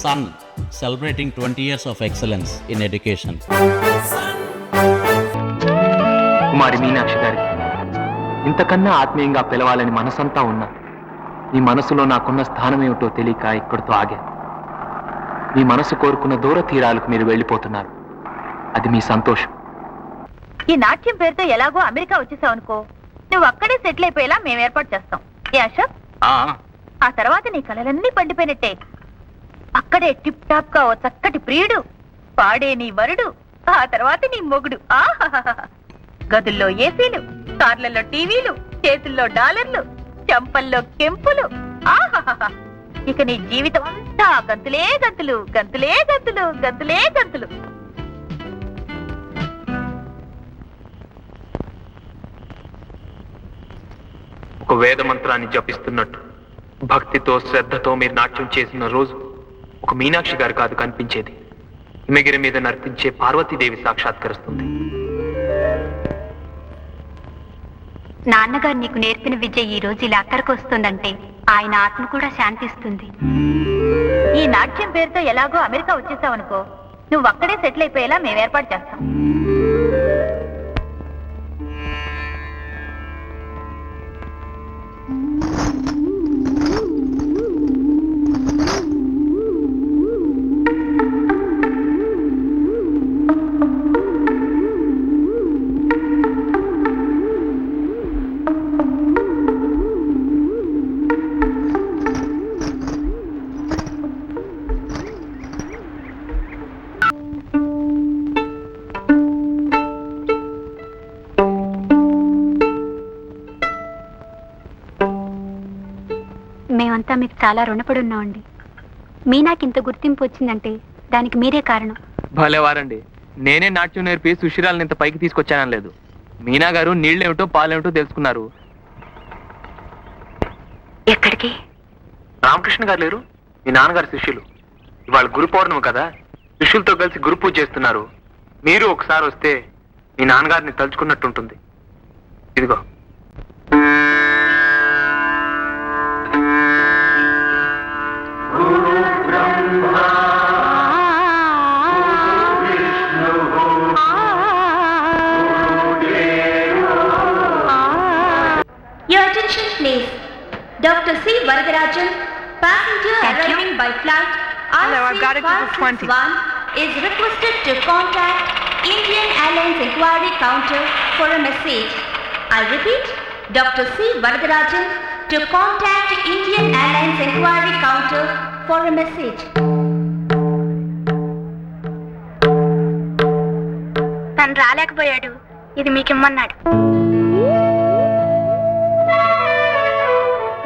son celebrating 20 years of excellence in education. కుమారి మీనాక్షి గారికి ఇంతకన్నా ఆత్మీయంగా పిలవాలని మనసంతా ఉన్నా మీ మనసులో నాకున్న స్థానం ఏమిటో తెలియక ఇక్కడితో ఆగా. మీ మనసు కోరుకున్న దూర తీరాలకు మీరు వెళ్ళిపోతున్నారు. అది మీ సంతోషం. ఈ నాట్యం పేరుతో ఎలాగో అమెరికా వచ్చేసావు అనుకో, నువ్వు అక్కడే సెటిల్ అయిపోయేలా మేము ఏర్పాటు చేస్తాం. ఏ అశోక్, ఆ తర్వాత నీ కలలన్నీ పండిపోయినట్టే. అక్కడే టిప్ టాప్ గా ఓ చక్కటి ప్రియుడు, పాడే నీ వరుడు, ఆ తర్వాత నీ మొగుడు. గదుల్లో ఏసీలు, కార్లలో టీవీలు, చేతుల్లో డాలర్లు, చంపల్లో కెంపులు. ఇక నీ జీవితం అంతా గంతులే గంతులు, గంతులే గంతులు, గంతులే గంతులు. ఒక వేద మంత్రాన్ని జపిస్తున్నట్టు భక్తితో శ్రద్ధతో మీరు నాట్యం చేసిన రోజు ఒక మీనాక్షి గారు కాదు కనిపించేది, హిమగిరి మీద నర్తించే పార్వతీదేవి సాక్షాత్కరిస్తుంది. నాన్నగారు నీకు నేర్పిన విద్య ఈ రోజు ఇలా అక్కడికి వస్తుందంటే ఆయన ఆత్మ కూడా శాంతిస్తుంది. ఈ నాట్యం పేరుతో ఎలాగో అమెరికా వచ్చేసావు అనుకో, నువ్వు అక్కడే సెటిల్ అయిపోయేలా మేము ఏర్పాటు చేస్తాం. మేమంతా మీకు చాలా రుణపడి ఉన్నామండి. మీనాకింత గుర్తింపు వచ్చిందంటే దానికి మీరే కారణం. భలేవారండి, నేనే నాట్యం నేర్పి సుశీరాలను ఇంత పైకి తీసుకొచ్చానని లేదు. మీనా గారు నీళ్ళేమిటో పాలేమిటో తెలుసుకున్నారు. ఎక్కడికి? రామకృష్ణ గారు లేరు, మీ నాన్నగారు శిష్యులు. ఇవాళ గురు పౌర్ణమి కదా, శిష్యులతో కలిసి గురు పూజ చేస్తున్నారు. మీరు ఒకసారి వస్తే మీ నాన్నగారిని తలుచుకున్నట్టుంటుంది. ఇదిగో. Your attention please. Dr. C. Varadarajan, passenger arriving by flight IC561 is requested to contact Indian Airlines Inquiry Counter for a message. I repeat, Dr. C. Varadarajan to contact Indian Airlines Inquiry Counter for a message. తను రాలేకపోయాడు, ఇది మీకిమ్మన్నాడు.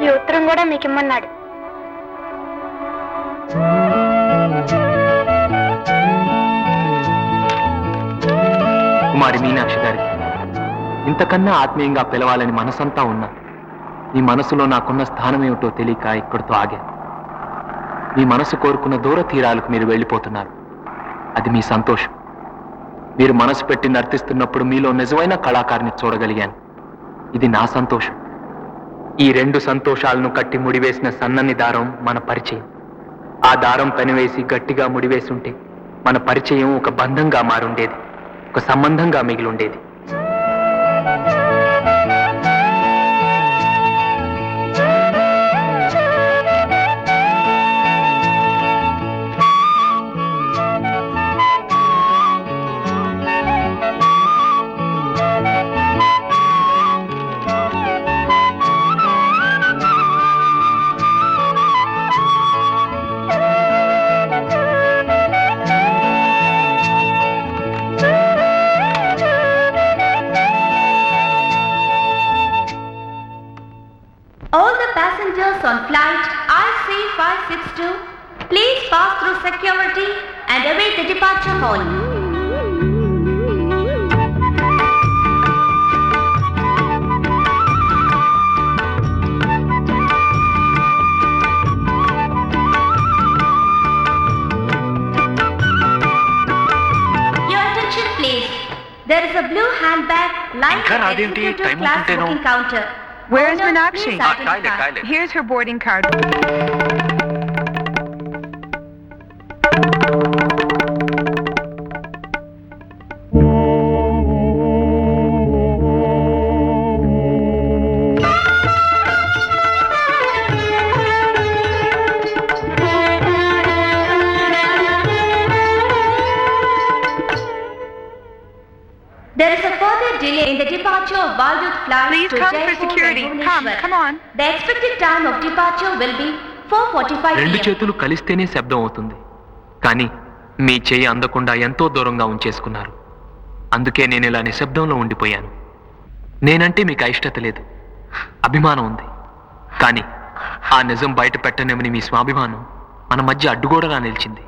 ఈ ఉత్తరం కూడా మీకిమ్మన్నాడు. కుమారి మీనాక్షి గారికి ఇంతకన్నా ఆత్మీయంగా పిలవాలని మనసంతా ఉన్నా మీ మనసులో నాకున్న స్థానం ఏమిటో తెలియక ఇక్కడితో ఆగా. మీ మనసు కోరుకున్న దూర తీరాలకు మీరు వెళ్ళిపోతున్నారు. అది మీ సంతోషం. మీరు మనసు పెట్టి నర్తిస్తున్నప్పుడు మీలో నిజమైన కళాకారుని చూడగలిగాను. ఇది నా సంతోషం. ఈ రెండు సంతోషాలను కట్టి ముడివేసిన సన్నని దారం మన పరిచయం. ఆ దారం పనివేసి గట్టిగా ముడివేసి ఉంటే మన పరిచయం ఒక బంధంగా మారుండేది, ఒక సంబంధంగా మిగిలుండేది. All the passengers on flight IC562, please pass through security and await the departure hall. Your attention please. There is a blue handbag lying at the executive class booking counter. Where is Meenakshi? Toilet. Here's her boarding card. delay in the departure of Waldorf flight Please to come for Jaipur security. and Come Bhubaneswar. on. The expected time of departure will be 4:45 రెండు p.m. చేతులు కలిస్తేనే శబ్దం అవుతుంది, కానీ మీ చెయ్యి అందకుండా ఎంతో దూరంగా ఉంచేసుకున్నారు. అందుకే నేను ఇలా నిశ్శబ్దంలో ఉండిపోయాను. నేనంటే మీకు అయిష్టత లేదు, అభిమానం ఉంది. కానీ ఆ నిజం బయట పెట్టనేమని మీ స్వాభిమానం మన మధ్య అడ్డుగోడలా నిలిచింది.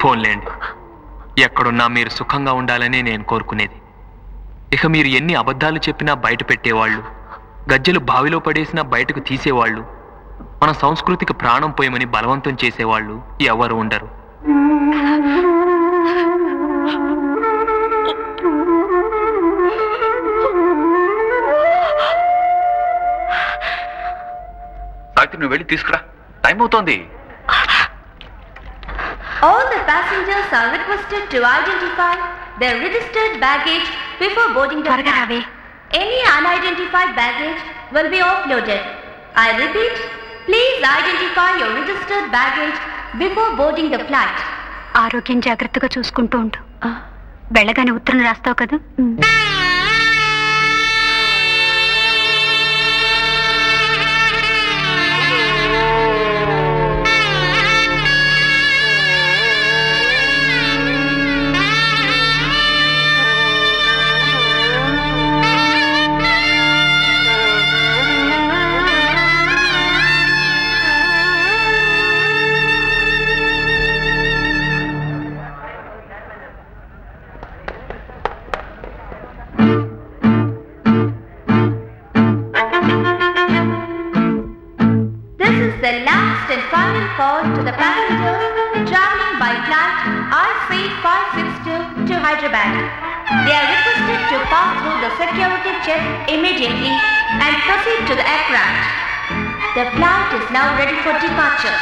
ఫోన్లేండి, ఎక్కడున్నా మీరు సుఖంగా ఉండాలనే నేను కోరుకునేది. ఇక మీరు ఎన్ని అబద్ధాలు చెప్పినా బయట పెట్టేవాళ్ళు, గజ్జెలు బావిలో పడేసినా బయటకు తీసేవాళ్ళు, మన సంస్కృతికి ప్రాణం పోయమని బలవంతం చేసేవాళ్ళు ఎవరు ఉండరు. నువ్వు వెళ్ళి తీసుకురా, టైం అవుతోంది. All the passengers are requested to identify their registered baggage before boarding the flight. Any unidentified baggage will be offloaded. I repeat, please identify your registered baggage before boarding the flight. ఆరోగ్యం జాగ్రత్తగా చూసుకుంటూ ఉండు. వెళ్ళగానే ఉత్తరం రాస్తావు కదా. The last and final call to the passengers traveling by flight IC562 to Hyderabad. They are requested to pass through the security check immediately and proceed to the aircraft. The flight is now ready for departure.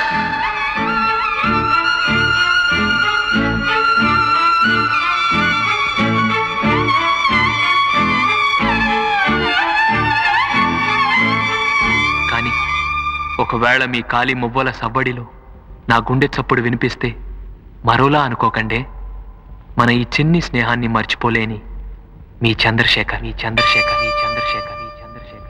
ఒకవేళ మీ కాలి మువ్వల సవ్వడిలో నా గుండె చప్పుడు వినిపిస్తే మరోలా అనుకోకండే. మన ఈ చిన్ని స్నేహాన్ని మర్చిపోలేని మీ చంద్రశేఖర్, మీ చంద్రశేఖర్, మీ చంద్రశేఖర్, మీ చంద్రశేఖర్.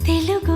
తెలుగు